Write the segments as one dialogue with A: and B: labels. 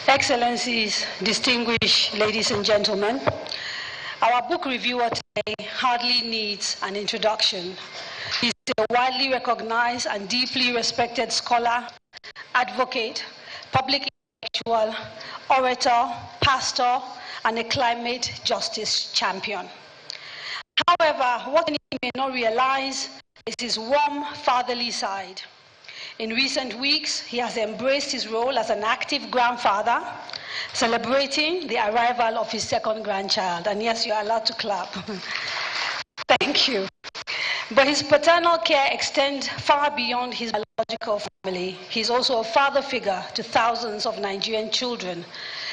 A: Excellencies, distinguished ladies and gentlemen, our book reviewer today hardly needs an introduction. He's a widely recognized and deeply respected scholar, advocate, public intellectual, orator, pastor, and a climate justice champion. However, what he may not realize is his warm fatherly side. In recent weeks, he has embraced his role as an active grandfather, celebrating the arrival of his second grandchild. And yes, you're allowed to clap. Thank you. But his paternal care extends far beyond his biological family. He's also a father figure to thousands of Nigerian children,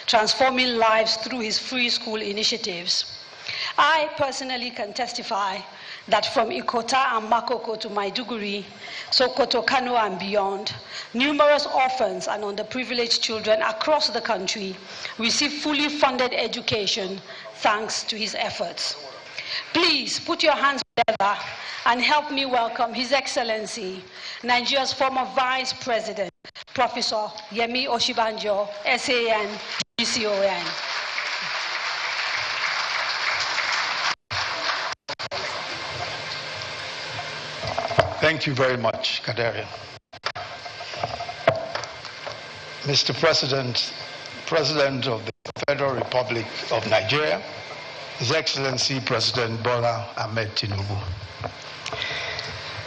A: transforming lives through his free school initiatives. I personally can testify that from Ikota and Makoko to Maiduguri, Sokoto, Kano and beyond, numerous orphans and underprivileged children across the country receive fully funded education thanks to his efforts. Please put your hands together and help me welcome His Excellency, Nigeria's former Vice President, Professor Yemi Osinbajo, SAN, GCON.
B: Thank you very much, Kadarian. Mr. President, President of the Federal Republic of Nigeria, His Excellency President Bola Ahmed Tinubu,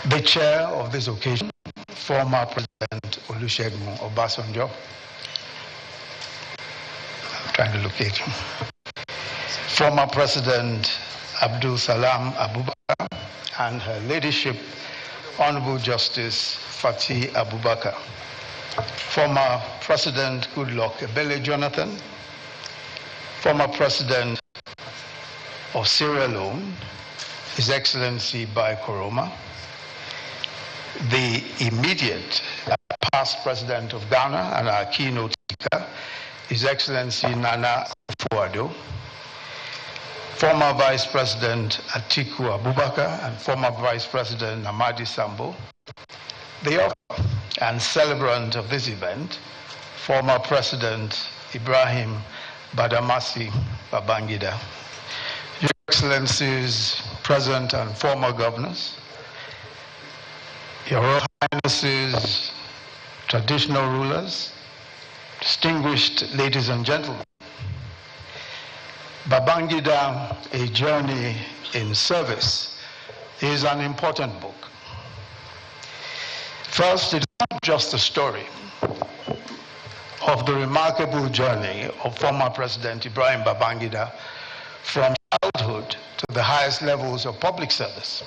B: the chair of this occasion, former President Olusegun Obasanjo, I'm trying to locate him, former President Abdul Salam Abubakar, and her ladyship, Honorable Justice Fatih Abubakar, former President Goodluck Ebele Jonathan, former President of Sierra Leone, His Excellency Bai Koroma, the immediate past President of Ghana and our keynote speaker, His Excellency Nana Akufo-Addo, former Vice President Atiku Abubakar and former Vice President Namadi Sambo, the author and celebrant of this event, former President Ibrahim Badamasi Babangida, Your Excellencies, present and former governors, Your Royal Highnesses, traditional rulers, distinguished ladies and gentlemen, Babangida, A Journey in Service, is an important book. First, it's not just a story of the remarkable journey of former President Ibrahim Babangida from childhood to the highest levels of public service.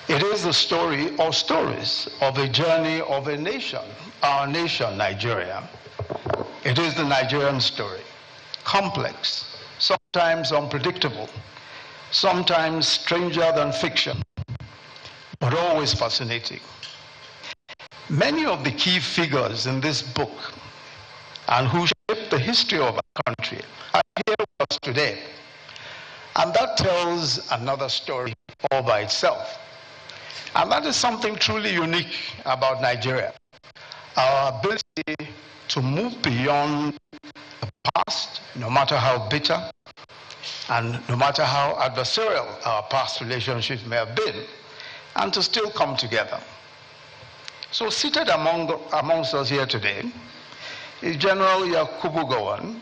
B: It is the story or stories of a journey of a nation, our nation, Nigeria. It is the Nigerian story, complex, sometimes unpredictable, sometimes stranger than fiction, but always fascinating. Many of the key figures in this book and who shaped the history of our country are here with us today. And that tells another story all by itself. And that is something truly unique about Nigeria. Our ability to move beyond the past, no matter how bitter, and no matter how adversarial our past relationships may have been, and to still come together. So seated amongst us here today is General Yakubu Gowon,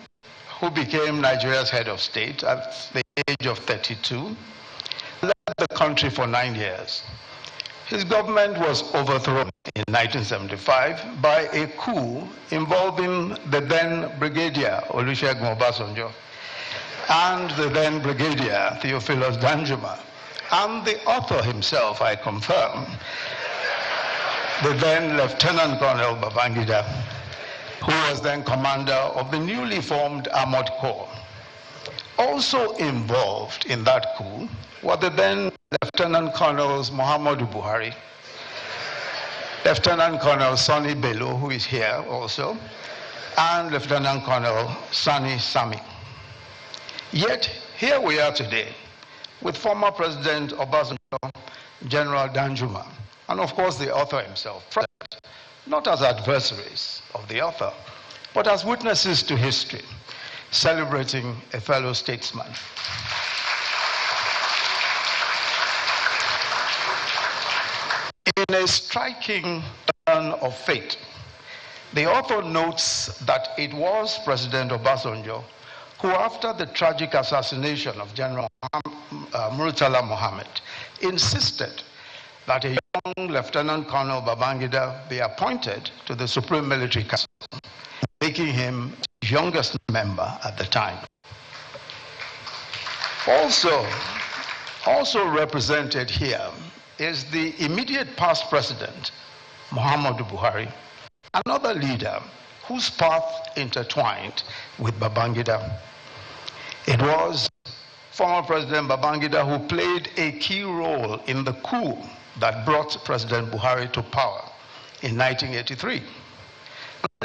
B: who became Nigeria's head of state at the age of 32, led the country for 9 years. His government was overthrown in 1975 by a coup involving the then Brigadier Olusegun Obasanjo and the then Brigadier Theophilus Danjuma, and the author himself, I confirm, the then Lieutenant Colonel Babangida, who was then commander of the newly formed Armored Corps. Also involved in that coup were the then Lieutenant Colonels Muhammadu Buhari, Lieutenant Colonel Sani Bello, who is here also, and Lieutenant Colonel Sani Sami. Yet, here we are today with former President Obasanjo, General Danjuma, and of course the author himself, present, not as adversaries of the author, but as witnesses to history, celebrating a fellow statesman. In a striking turn of fate, the author notes that it was President Obasanjo who, after the tragic assassination of General Murtala Mohammed, insisted that a young Lieutenant Colonel Babangida be appointed to the Supreme Military Council, making him the youngest member at the time. Also represented here is the immediate past president, Muhammadu Buhari, another leader whose path intertwined with Babangida. It was former President Babangida who played a key role in the coup that brought President Buhari to power in 1983.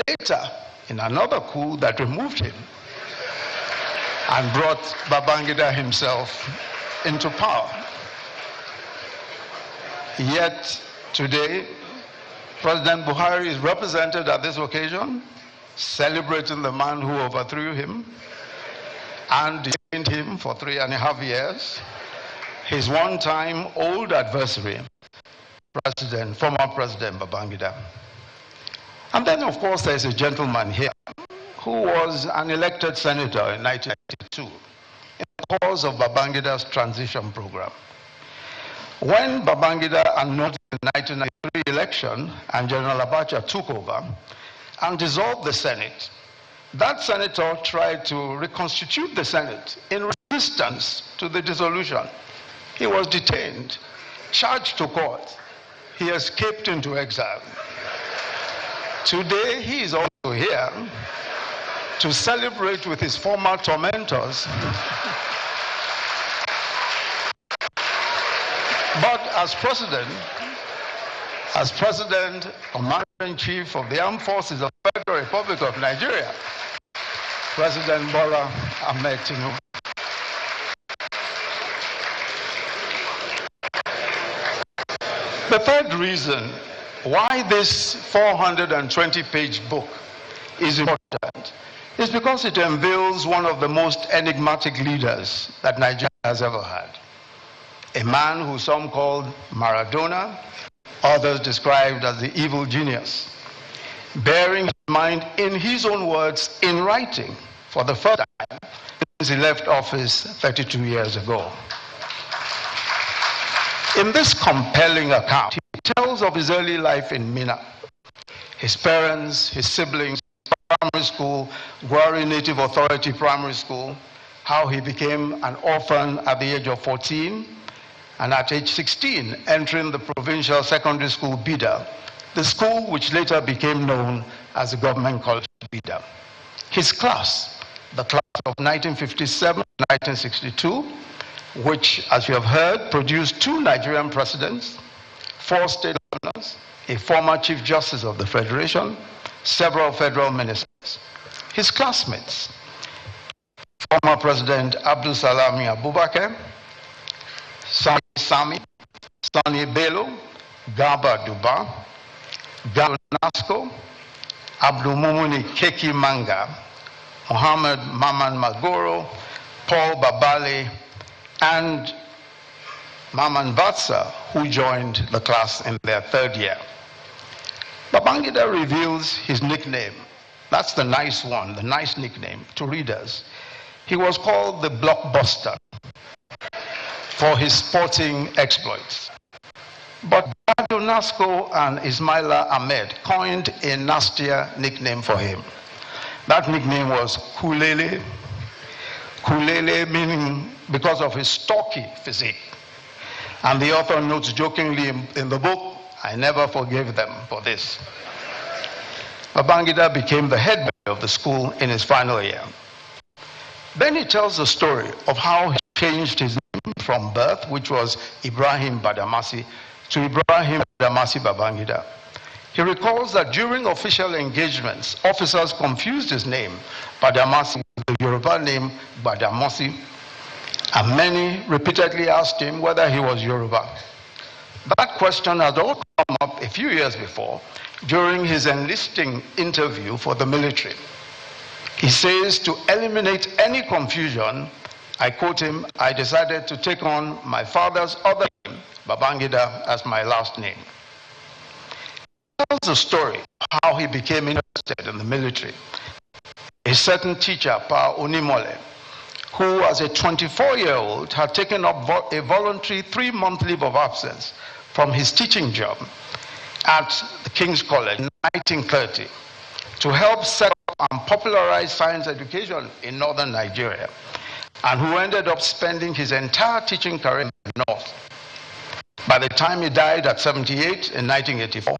B: Later, in another coup that removed him and brought Babangida himself into power. Yet today, President Buhari is represented at this occasion, celebrating the man who overthrew him and detained him for 3.5 years, his one-time old adversary, former President Babangida. And then, of course, there's a gentleman here who was an elected senator in 1992 in the course of Babangida's transition program. When Babangida announced the 1993 election and General Abacha took over and dissolved the Senate, that senator tried to reconstitute the Senate in resistance to the dissolution. He was detained, charged to court. He escaped into exile. Today, he is also here to celebrate with his former tormentors. But as President, Commander-in-Chief of the Armed Forces of the Federal Republic of Nigeria, President Bola Ahmed Tinubu. The third reason why this 420-page book is important is because it unveils one of the most enigmatic leaders that Nigeria has ever had. A man who some called Maradona, others described as the evil genius, bearing his mind, in his own words, in writing for the first time since he left office 32 years ago. In this compelling account, he tells of his early life in Minna, his parents, his siblings, primary school, Gwari Native Authority Primary School, how he became an orphan at the age of 14, and at age 16, entering the provincial secondary school Bida, the school which later became known as the Government College Bida. His class, the class of 1957-1962, which, as you have heard, produced 2 Nigerian presidents, 4 state governors, a former Chief Justice of the Federation, several federal ministers. His classmates, former President Abdul Salami Abubakar, Sami, Sani Bello, Garba Duba, Galo Nasco, Abdul Mumuni Keki Manga, Mohammed Maman Magoro, Paul Babale, and Maman Vatsa, who joined the class in their 3rd year. Babangida reveals his nickname. That's the nice one, the nice nickname to readers. He was called the Blockbuster for his sporting exploits. But Gado Nasco and Ismaila Ahmed coined a nastier nickname for him. That nickname was Kulele. Kulele meaning because of his stocky physique. And the author notes jokingly in the book, I never forgave them for this. Babangida became the head boy of the school in his final year. Then he tells the story of how he changed his name from birth, which was Ibrahim Badamasi, to Ibrahim Badamasi Babangida. He recalls that during official engagements, officers confused his name, Badamasi, with the Yoruba name Badamosi, and many repeatedly asked him whether he was Yoruba. That question had all come up a few years before during his enlisting interview for the military. He says, to eliminate any confusion, I quote him, I decided to take on my father's other name, Babangida, as my last name. He tells the story of how he became interested in the military. A certain teacher, Pa Onimole, who as a 24-year-old had taken up a voluntary 3-month leave of absence from his teaching job at the King's College in 1930 to help set up and popularize science education in northern Nigeria, and who ended up spending his entire teaching career in the north. By the time he died at 78 in 1984,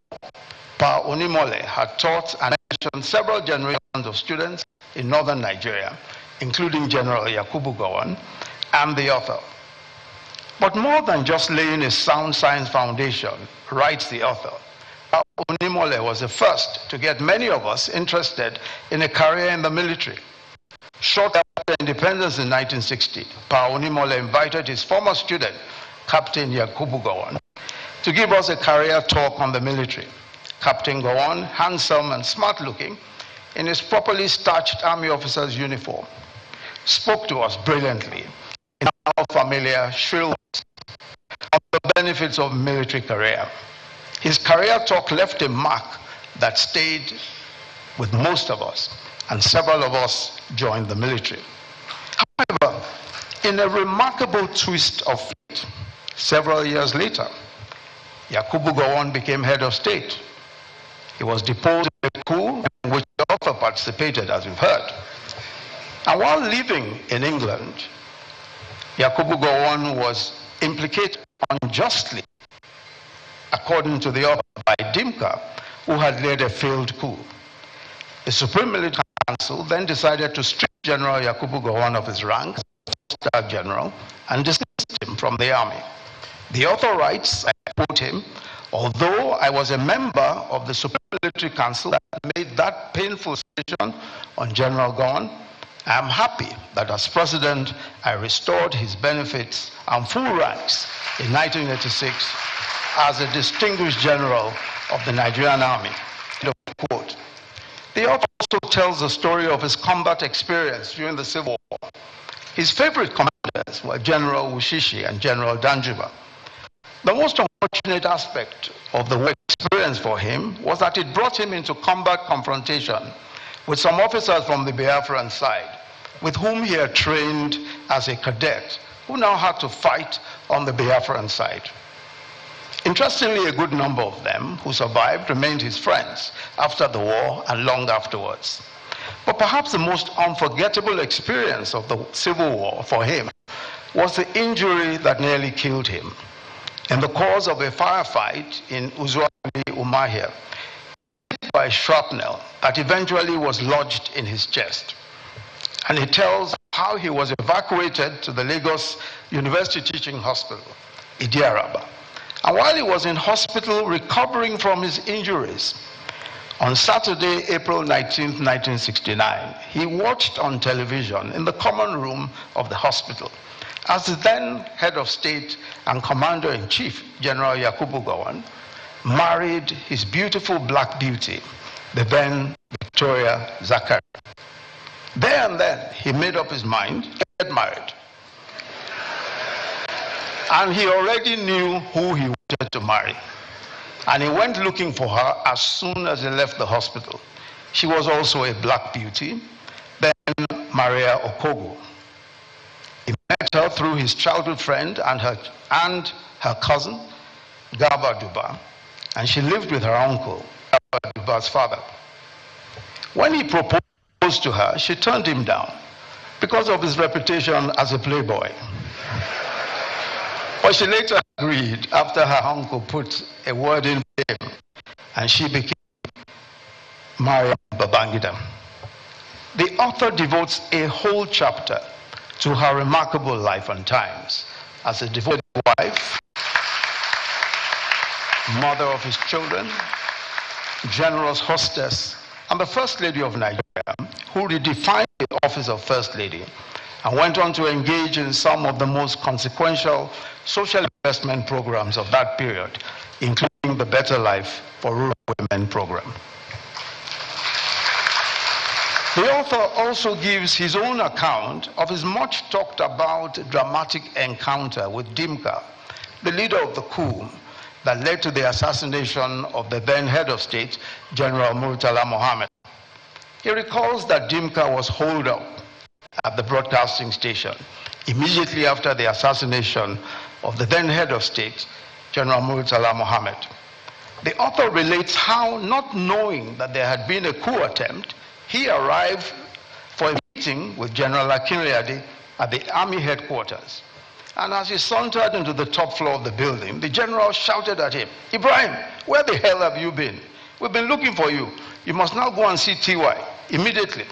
B: Pa Onimole had taught and mentored several generations of students in northern Nigeria, including General Yakubu Gowon and the author. But more than just laying a sound science foundation, writes the author, Pa Onimole was the first to get many of us interested in a career in the military. Shortly after independence in 1960, Pa Onimole invited his former student, Captain Yakubu Gowon, to give us a career talk on the military. Captain Gowon, handsome and smart-looking, in his properly starched army officer's uniform, spoke to us brilliantly in our familiar shrill voice of the benefits of military career. His career talk left a mark that stayed with most of us, and several of us joined the military. However, in a remarkable twist of fate, several years later, Yakubu Gowon became head of state. He was deposed in a coup in which the author participated, as we've heard. And while living in England, Yakubu Gowon was implicated unjustly, according to the author, by Dimka, who had led a failed coup. The Supreme Military Council then decided to strip General Yakubu Gowon of his rank, Staff General, and dismissed him from the army. The author writes, I quote him, although I was a member of the Supreme Military Council that made that painful decision on General Gowon, I am happy that as president, I restored his benefits and full ranks in 1986 as a distinguished general of the Nigerian Army. End of quote. The author also tells the story of his combat experience during the Civil War. His favorite commanders were General Wushishi and General Danjuma. The most unfortunate aspect of the war experience for him was that it brought him into combat confrontation with some officers from the Biafran side, with whom he had trained as a cadet, who now had to fight on the Biafran side. Interestingly, a good number of them who survived remained his friends after the war and long afterwards. But perhaps the most unforgettable experience of the Civil War for him was the injury that nearly killed him. In the course of a firefight in Uzuali, Umahia, hit by shrapnel that eventually was lodged in his chest. And he tells how he was evacuated to the Lagos University Teaching Hospital, Idiaraba. And while he was in hospital recovering from his injuries, on Saturday, April 19, 1969, he watched on television in the common room of the hospital as the then head of state and commander-in-chief, General Yakubu Gowon, married his beautiful black beauty, the then Victoria Zakari. There and then, he made up his mind to get married. And he already knew who he wanted to marry. And he went looking for her as soon as he left the hospital. She was also a black beauty, then Maria Okogo. He met her through his childhood friend and her cousin, Garba Duba, and she lived with her uncle, Garba Duba's father. When he proposed to her, she turned him down because of his reputation as a playboy. But she later agreed after her uncle put a word in for him, and she became Maria Babangida. The author devotes a whole chapter to her remarkable life and times as a devoted wife, mother of his children, generous hostess, and the First Lady of Nigeria, who redefined the office of First Lady and went on to engage in some of the most consequential social investment programs of that period, including the Better Life for Rural Women program. The author also gives his own account of his much talked about dramatic encounter with Dimka, the leader of the coup that led to the assassination of the then head of state, General Murtala Mohammed. He recalls that Dimka was holed up at the broadcasting station immediately after the assassination of the then head of state, General Murtala Mohammed. The author relates how, not knowing that there had been a coup attempt, he arrived for a meeting with General Akinleyade at the army headquarters. And as he sauntered into the top floor of the building, the general shouted at him, "Ibrahim, where the hell have you been? We've been looking for you. You must now go and see TY immediately."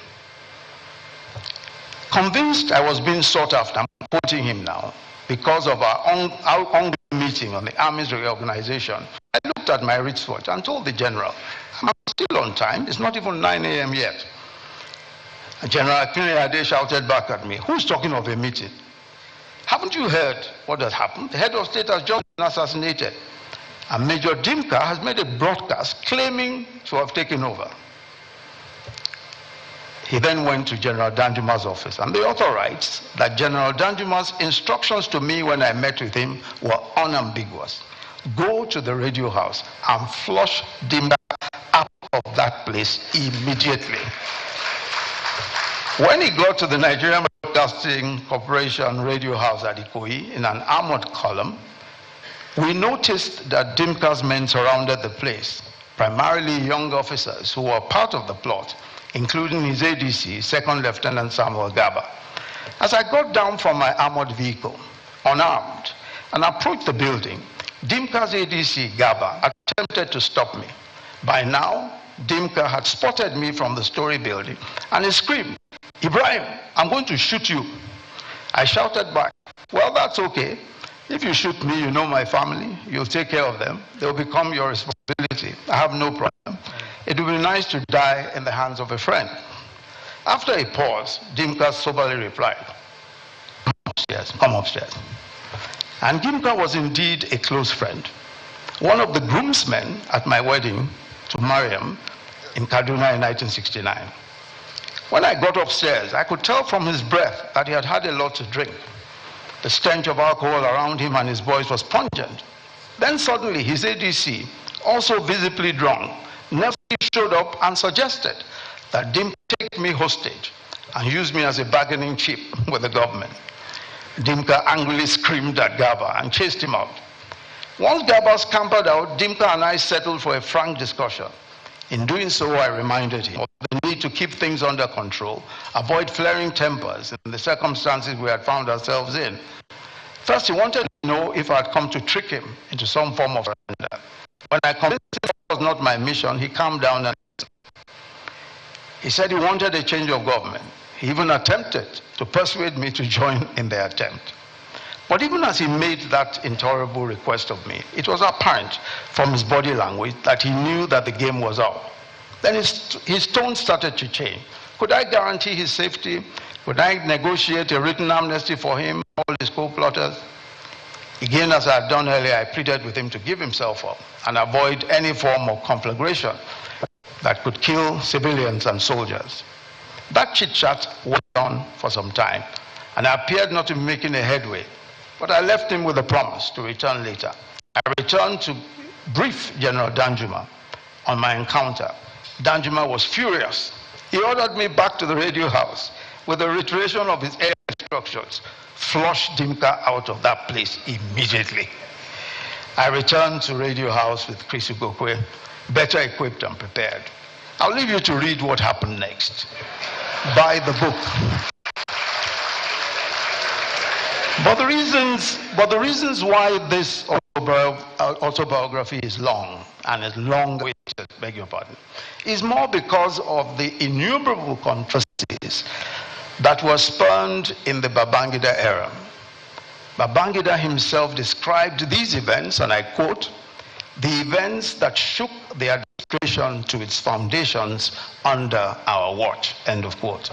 B: Convinced I was being sought after, I'm quoting him now, because of our ongoing meeting on the army's reorganization, I looked at my wristwatch and told the general, "I'm still on time. It's not even 9 a.m. yet." And General Akinleyade shouted back at me, "Who's talking of a meeting? Haven't you heard what has happened? The head of state has just been assassinated. And Major Dimka has made a broadcast claiming to have taken over." He then went to General Danjuma's office, and the author writes that General Danjuma's instructions to me when I met with him were unambiguous. Go to the radio house and flush Dimka out of that place immediately. When he got to the Nigerian Broadcasting Corporation radio house at Ikoyi in an armored column, we noticed that Dimka's men surrounded the place, primarily young officers who were part of the plot, including his ADC, Second Lieutenant Samuel Gaba. As I got down from my armored vehicle, unarmed, and approached the building, Dimka's ADC, Gaba, attempted to stop me. By now, Dimka had spotted me from the story building, and he screamed, "Ibrahim, I'm going to shoot you." I shouted back, "Well, that's okay. If you shoot me, you know my family. You'll take care of them. They'll become your responsibility. I have no problem. It would be nice to die in the hands of a friend." After a pause, Dimka soberly replied, "Come upstairs." And Dimka was indeed a close friend, one of the groomsmen at my wedding to Mariam in Kaduna in 1969. When I got upstairs, I could tell from his breath that he had had a lot to drink. The stench of alcohol around him and his voice was pungent. Then suddenly his ADC, also visibly drunk, nervously showed up and suggested that Dimka take me hostage and use me as a bargaining chip with the government. Dimka angrily screamed at Gaba and chased him out. Once Gaba scampered out, Dimka and I settled for a frank discussion. In doing so, I reminded him of the need to keep things under control, avoid flaring tempers in the circumstances we had found ourselves in. First, he wanted to know if I had come to trick him into some form of surrender. When I convinced him it was not my mission, he calmed down and he said he wanted a change of government. He even attempted to persuade me to join in the attempt. But even as he made that intolerable request of me, it was apparent from his body language that he knew that the game was up. Then his tone started to change. Could I guarantee his safety? Could I negotiate a written amnesty for him, all his co-plotters? Again, as I had done earlier, I pleaded with him to give himself up and avoid any form of conflagration that could kill civilians and soldiers. That chit-chat went on for some time, and I appeared not to be making a headway, but I left him with a promise to return later. I returned to brief General Danjuma on my encounter. Danjuma was furious. He ordered me back to the radio house with a reiteration of his air instructions: flush Dimka out of that place immediately. I returned to radio house with Chris Ugokwe, better equipped and prepared. I'll leave you to read what happened next. Buy the book. But the reasons why this autobiography is long, and is long-awaited, beg your pardon, is more because of the innumerable controversies that were spurned in the Babangida era. Babangida himself described these events, and I quote, "the events that shook the administration to its foundations under our watch," end of quote.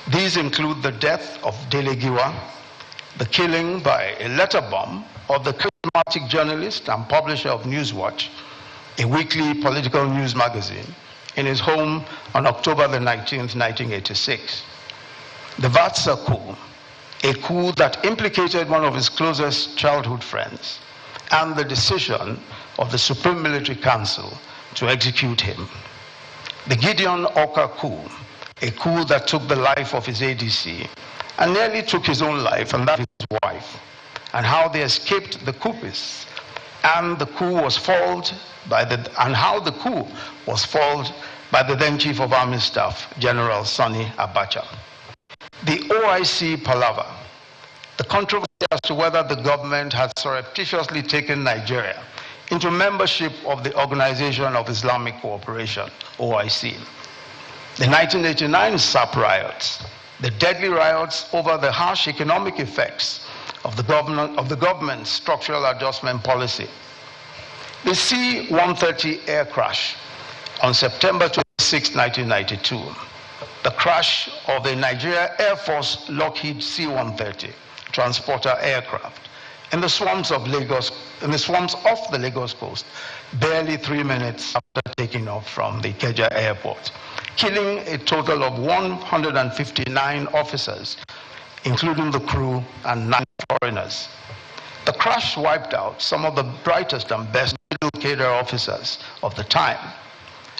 B: These include the death of Dele Giwa, the killing by a letter bomb of the charismatic diplomatic journalist and publisher of Newswatch, a weekly political news magazine, in his home on October the 19th, 1986. The Vatsa coup, a coup that implicated one of his closest childhood friends, and the decision of the Supreme Military Council to execute him. The Gideon Oka coup, a coup that took the life of his ADC and nearly took his own life and that of his wife, and how they escaped the coupists, and how the coup was foiled by the then Chief of Army Staff, General Sani Abacha. The OIC palaver, the controversy as to whether the government had surreptitiously taken Nigeria into membership of the Organization of Islamic Cooperation, OIC. The 1989 SAP riots, the deadly riots over the harsh economic effects of the government's structural adjustment policy. The C-130 air crash on September 26, 1992. The crash of the Nigeria Air Force Lockheed C-130 transporter aircraft in the swamps of Lagos, in the swamps off the Lagos coast, barely 3 minutes after taking off from the Ikeja airport, killing a total of 159 officers, including the crew and 9 foreigners. The crash wiped out some of the brightest and best middle cadre officers of the time.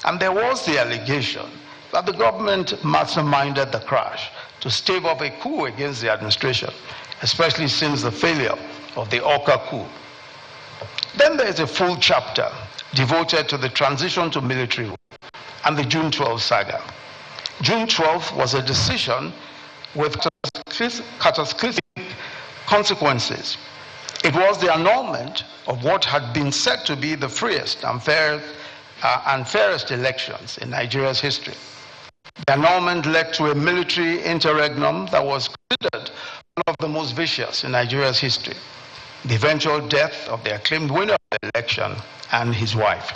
B: And there was the allegation that the government masterminded the crash to stave off a coup against the administration, especially since the failure of the Oka coup. Then there is a full chapter devoted to the transition to military rule and the June 12 saga. June 12 was a decision with catastrophic consequences. It was the annulment of what had been said to be the freest and fairest elections in Nigeria's history. The annulment led to a military interregnum that was considered one of the most vicious in Nigeria's history. The eventual death of the acclaimed winner of the election and his wife.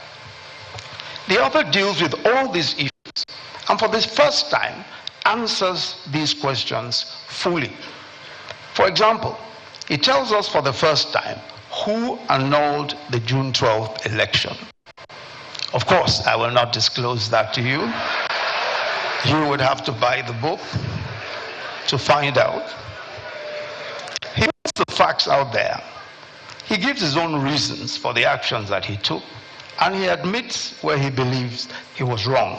B: The author deals with all these issues and for the first time answers these questions fully. For example, he tells us for the first time who annulled the June 12th election. Of course, I will not disclose that to you. You would have to buy the book to find out. He puts the facts out there. He gives his own reasons for the actions that he took, and he admits where he believes he was wrong.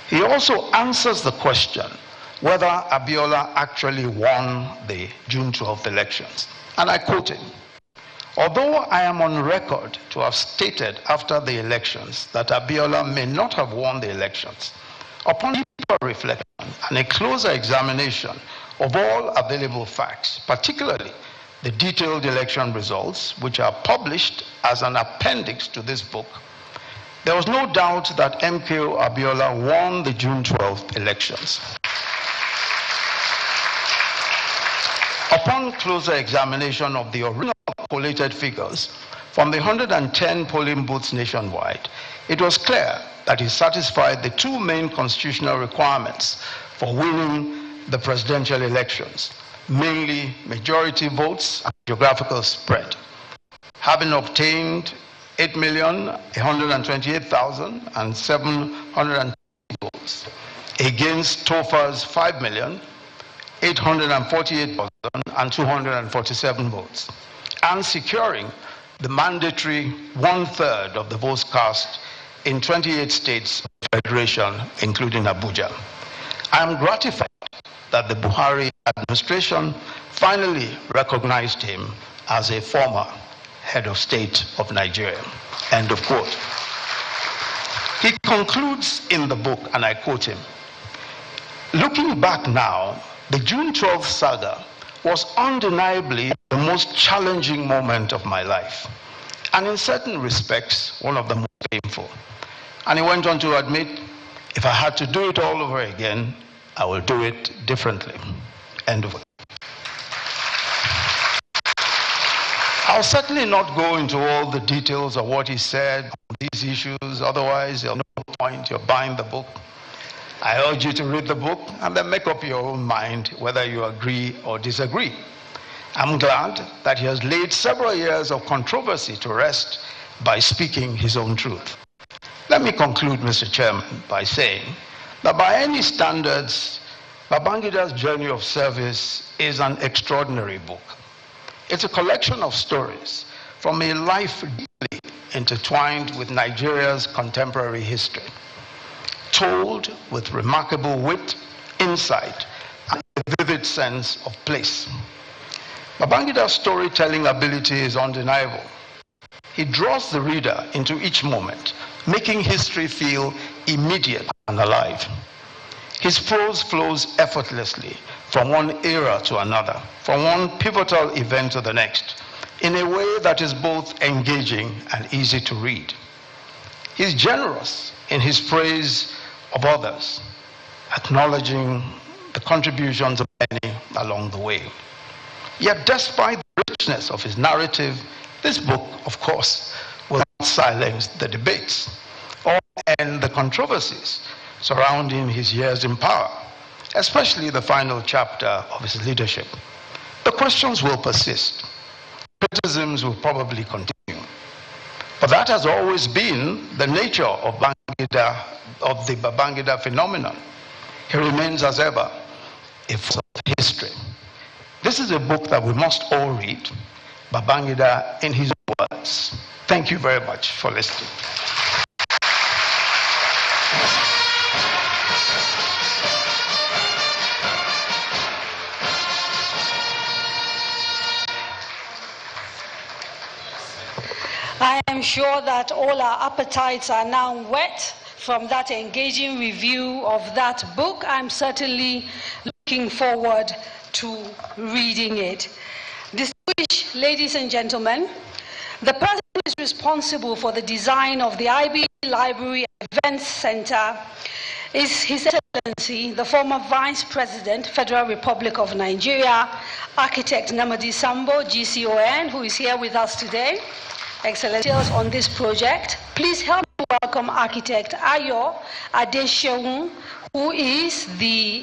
B: He also answers the question whether Abiola actually won the June 12th elections. And I quote him, "Although I am on record to have stated after the elections that Abiola may not have won the elections, upon deeper reflection and a closer examination of all available facts, particularly the detailed election results, which are published as an appendix to this book, there was no doubt that MKO Abiola won the June 12th elections. Upon closer examination of the original collated figures from the 110 polling booths nationwide, it was clear that he satisfied the 2 main constitutional requirements for winning the presidential elections, mainly majority votes and geographical spread, having obtained 8,128,700 votes against Tofa's 5,848,247 votes, and securing the mandatory 1/3 of the votes cast in 28 states of the Federation, including Abuja. I am gratified that the Buhari administration finally recognized him as a former head of state of Nigeria." End of quote. He concludes in the book, and I quote him, "Looking back now, the June 12th saga was undeniably the most challenging moment of my life, and in certain respects, one of the most painful." And he went on to admit, "If I had to do it all over again, I will do it differently." End of quote. I'll certainly not go into all the details of what he said on these issues, otherwise there's no point, you're buying the book. I urge you to read the book and then make up your own mind whether you agree or disagree. I'm glad that he has laid several years of controversy to rest by speaking his own truth. Let me conclude, Mr. Chairman, by saying that by any standards, Babangida's Journey of Service is an extraordinary book. It's a collection of stories from a life deeply intertwined with Nigeria's contemporary history, told with remarkable wit, insight, and a vivid sense of place. Babangida's storytelling ability is undeniable. He draws the reader into each moment, making history feel immediate and alive. His prose flows effortlessly from one era to another, from one pivotal event to the next, in a way that is both engaging and easy to read. He's generous in his praise of others, acknowledging the contributions of many along the way. Yet despite the richness of his narrative, this book, of course, will not silence the debates or end the controversies surrounding his years in power, especially the final chapter of his leadership. The questions will persist. Criticisms will probably continue. But that has always been the nature of the Babangida phenomenon. He remains, as ever, a force of history. This is a book that we must all read, Babangida in his own words. Thank you very much for listening.
A: I am sure that all our appetites are now whet from that engaging review of that book. I'm certainly looking forward to reading it. Distinguished ladies and gentlemen, the person who is responsible for the design of the IBB Library Events Center is His Excellency, the former Vice President, Federal Republic of Nigeria, Architect Namadi Sambo, GCON, who is here with us today. Excellencies on this project. Please help me welcome Architect Ayo Adesheun, who is the